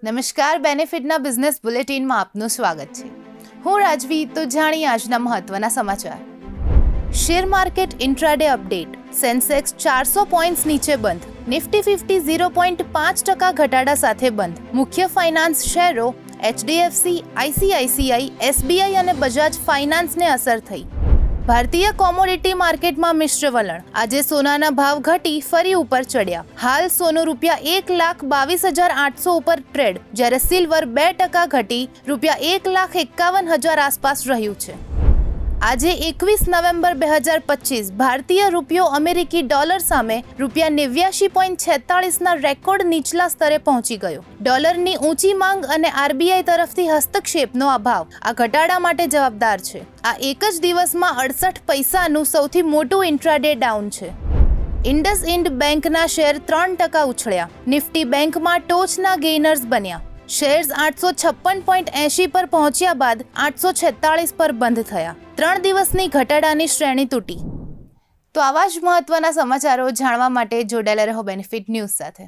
નમસ્કાર, બેનિફિટના બિઝનેસ બુલેટિનમાં આપનું સ્વાગત છે. હું રાજવી. તો જાણીએ આજના મહત્વના સમાચાર. Share market intraday update. Sensex 400 points નીચે બંધ. નિફ્ટી 50 0.5% ઘટાડા સાથે બંધ. મુખ્ય ફાઇનાન્સ શેરો એચડીએફસી, આઈસીઆઈસીઆઈ, એસબીઆઈ અને બજાજ ફાઇનાન્સને અસર થઈ. ભારતીય કોમોડિટી માર્કેટમાં મિશ્ર વલણ. આજે સોનાના ભાવ ઘટી ફરી ઉપર ચડ્યા. હાલ સોનું ₹1,22,800 ઉપર ટ્રેડ, જ્યારે સિલ્વર 2% ઘટી ₹1,51,000 આસપાસ રહ્યું છે. આજે 21 નવેમ્બર 2025 ભારતીય રૂપિયો અમેરિકી ડોલર સામે ₹89.46ના રેકોર્ડ નીચલા સ્તરે પહોંચી ગયો. ડોલરની ઊંચી માંગ અને આરબીઆઈ તરફથી હસ્તક્ષેપનો અભાવ આ ઘટાડા માટે જવાબદાર છે. આ એક જ દિવસમાં 68 પૈસાનું સૌથી મોટું ઇન્ટ્રાડે ડાઉન છે. ઇન્ડસઇન્ડ બેંકના શેર 3% ઉછળ્યા. નિફ્ટી બેંકમાં ટોચના ગેઇનર્સ બન્યા. શેર્સ 856.80 પર પહોંચ્યા બાદ 846 પર બંધ થયા. 3 દિવસની ઘટાડાની શ્રેણી તૂટી. તો આવા જ મહત્વના સમાચારો જાણવા માટે જોડાયેલા રહો બેનિફિટ ન્યૂઝ સાથે.